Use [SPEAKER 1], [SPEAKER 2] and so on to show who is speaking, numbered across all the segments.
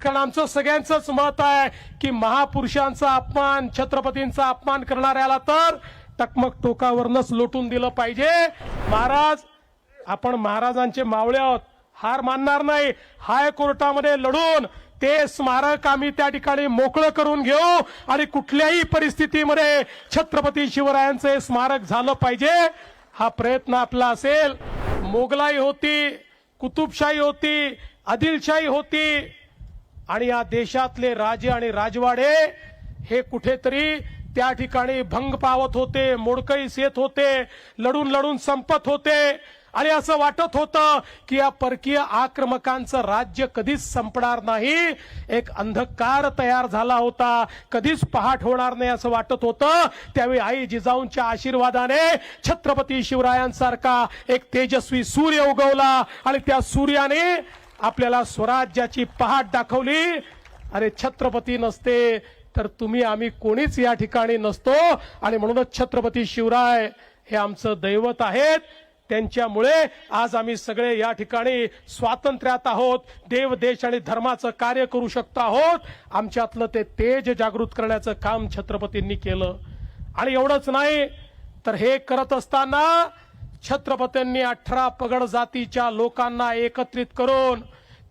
[SPEAKER 1] कारण आमचं सगळ्यांचंच मत आहे की महापुरुषांचा अपमान, छत्रपतींचा अपमान करणाऱ्याला तर टकमक टोकावरनच लोटून दिलं पाहिजे। महाराज, आपण महाराजांचे मावळे आहोत, हार मानणार नाही। हायकोर्टामध्ये लढून ते स्मारक आम्ही त्या ठिकाणी मोकळं करून घेऊ आणि कुठल्याही परिस्थितीमध्ये छत्रपती शिवरायांचे स्मारक झालं पाहिजे, हा प्रयत्न आपला असेल। मोगलाई होती, कुतुबशाही होती, आदिलशाही होती आणि या देशातले राजे आणि राजवाडे हे कुठेतरी त्या ठिकाणी भंग पावत होते, मोडकळीस येत होते, लढून लढून संपत होते आणि असं वाटत होतं की या परकीय आक्रमकांचं राज्य कधीच संपणार नाही। एक अंधकार तयार झाला होता, कधीच पहाट होणार नाही असं वाटत होतं। त्यावेळी आई जिजाऊंच्या आशीर्वादाने छत्रपती शिवरायांसारखा एक तेजस्वी सूर्य उगवला आणि त्या सूर्याने आपल्याला स्वराज्याची पहाट दाखवली। अरे छत्रपती नसते तर तुम्ही आम्ही कोणीच या ठिकाणी नसतो आणि म्हणूनच छत्रपती शिवराय हे आमचं दैवत आहेत। त्यांच्यामुळे आज आम्ही सगळे या ठिकाणी स्वातंत्र्यात आहोत, देव देश आणि धर्माचं कार्य करू शकतो आहोत। आमच्यातलं ते तेज जागृत करण्याचं काम छत्रपतींनी केलं। आणि एवढंच नाही तर हे करत असताना छत्रपतींनी 18 पगड जातीच्या लोकांना एकत्रित करून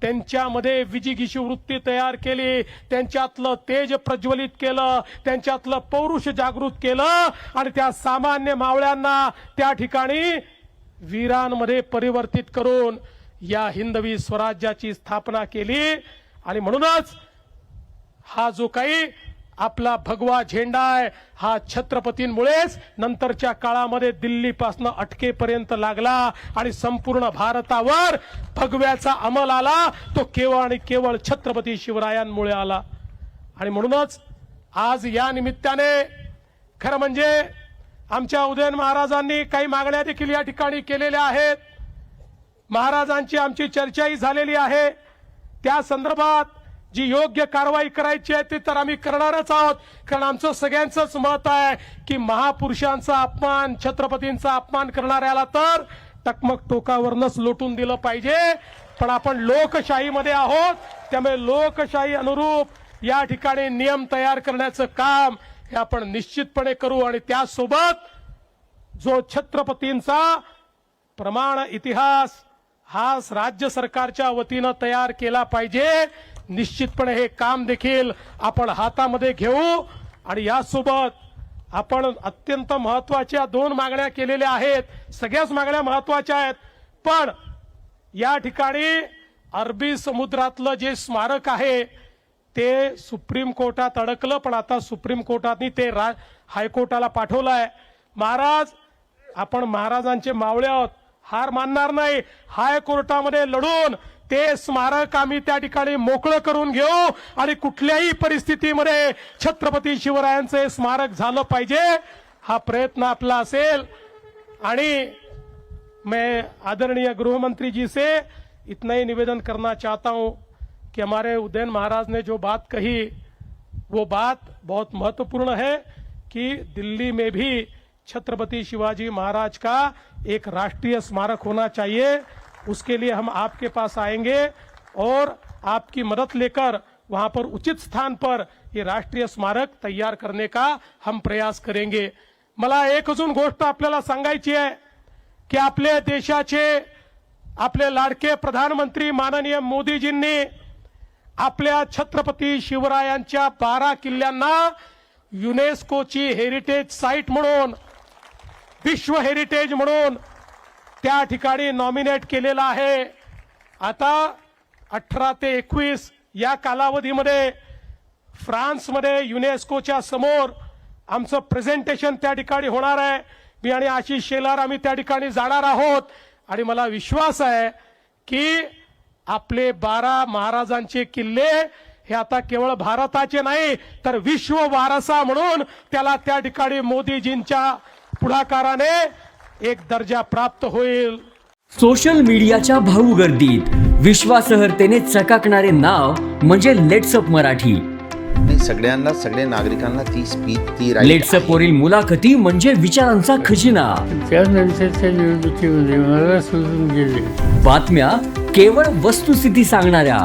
[SPEAKER 1] त्यांच्यामध्ये विजिगीषू वृत्ती तयार केली, त्यांच्यातलं तेज प्रज्वलित केलं, त्यांच्यातलं पौरुष जागृत केलं आणि त्या सामान्य मावळ्यांना त्या ठिकाणी वीरांमध्ये परिवर्तित करून या हिंदवी स्वराज्याची स्थापना केली। आणि म्हणूनच हा जो काही आपला भगवा झेंडा आहे हा छत्रपतींमुळेच नंतरच्या काळामध्ये दिल्लीपासून अटकेपर्यंत लागला आणि संपूर्ण भारतावर भगव्याचा अंमल आला, तो केवळ आणि केवळ छत्रपती शिवरायांमुळे आला। आणि म्हणूनच आज या निमित्ताने खरं म्हणजे आमच्या उदयन महाराजांनी काही मागण्या देखील या ठिकाणी केलेल्या आहेत। महाराजांची आमची चर्चाही झालेली आहे। त्या संदर्भात जी योग्य कारवाई करायची आहे ती तर आम्ही करणारच आहोत, कारण आमचं सगळ्यांचंच मत आहे की महापुरुषांचा अपमान, छत्रपतींचा अपमान करणाऱ्याला तर टकमक टोकावरनच लोटून दिलं पाहिजे। पण आपण लोकशाहीमध्ये आहोत, त्यामुळे लोकशाही अनुरूप या ठिकाणी नियम तयार करण्याचं काम हे आपण निश्चितपणे करू। आणि त्यासोबत जो छत्रपतींचा प्रमाण इतिहास हा राज्य सरकारच्या वतीनं तयार केला पाहिजे, निश्चितपणे हे काम देखील आपण हातामध्ये घेऊ। आणि यासोबत आपण अत्यंत महत्त्वाच्या 2 मागण्या केलेल्या आहेत। सगळ्याच मागण्या महत्त्वाच्या आहेत, पण या ठिकाणी अरबी समुद्रातलं जे स्मारक आहे ते सुप्रीम कोर्टात अडकलं, पण आता सुप्रीम कोर्टाने ते हायकोर्टाला पाठवलं आहे। महाराज, आपण महाराजांचे मावळे आहोत, हार मानणार नाही। हायकोर्टामध्ये लढून ते स्मारक आम्ही त्या ठिकाणी मोकळं करून घेऊ आणि कुठल्याही परिस्थितीमध्ये छत्रपती शिवरायांचे स्मारक झालं पाहिजे, हा प्रयत्न आपला असेल। आणि मैं आदरणीय गृहमंत्री जी से इतना ही निवेदन करना चाहता हूं कि हमारे उदयन महाराज ने जो बात कही वो बात बहुत महत्वपूर्ण है कि दिल्ली में भी छत्रपति शिवाजी महाराज का एक राष्ट्रीय स्मारक होना चाहिए। उसके लिए हम आपके पास आएंगे और आपकी मदद लेकर वहां पर उचित स्थान पर ये राष्ट्रीय स्मारक तैयार करने का हम प्रयास करेंगे। मला एक अजून गोष्ट आपल्याला सांगायची आहे की आपल्या देशाचे आपले लाडके प्रधानमंत्री माननीय मोदीजींनी आपल्या छत्रपती शिवरायांच्या 12 किल्ल्यांना युनेस्कोची हेरिटेज साइट म्हणून, विश्व हेरिटेज म्हणून त्या ठिकाणी नॉमिनेट केलेला आहे। आता 18 ते 21 या कालावधीमध्ये फ्रान्समध्ये युनेस्कोच्या समोर आमचं प्रेझेंटेशन त्या ठिकाणी होणार आहे। मी आणि आशिष शेलार आम्ही त्या ठिकाणी जाणार आहोत आणि मला विश्वास आहे की आपले 12 महाराजांचे किल्ले हे आता केवळ भारताचे नाही तर विश्व वारसा म्हणून त्याला त्या ठिकाणी मोदीजींच्या पुढाकाराने एक दर्जा प्राप्त होईल।
[SPEAKER 2] सोशल मीडियाच्या भाऊ गर्दीत विश्वासार्हतेने चकाकणारे नाव म्हणजे लेट्सअप मराठी।
[SPEAKER 3] सगळ्यांना, सगळ्या नागरिकांना ती स्पीच, ती
[SPEAKER 2] लेट्सअप वरील मुलाखती म्हणजे विचारांचा खजिना।
[SPEAKER 4] त्यानंतरच्या निवडणुकीमध्ये मला सोडून गेले।
[SPEAKER 2] बातम्या केवळ वस्तुस्थिती सांगणाऱ्या,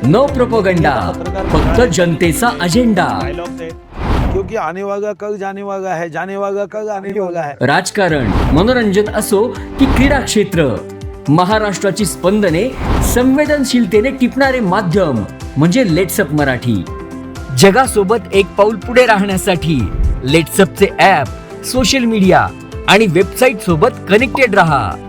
[SPEAKER 2] न प्रोपोगंडा, फक्त जनतेचा अजेंडा.
[SPEAKER 4] क्योंकि आने वाला कल जाने वाला है, जाने वाला कल आने वाला है.
[SPEAKER 2] राजकारण, मनोरंजन असो की क्रीडा क्षेत्र, महाराष्ट्राची स्पंदने संवेदनशीलतेने टिपणारे माध्यम म्हणजे लेट्सअप मराठी. जगासोबत एक पाऊल पुढे राहण्यासाठी लेट्सअपचे ॲप, सोशल मीडिया आणि वेबसाईट सोबत कनेक्टेड रहा.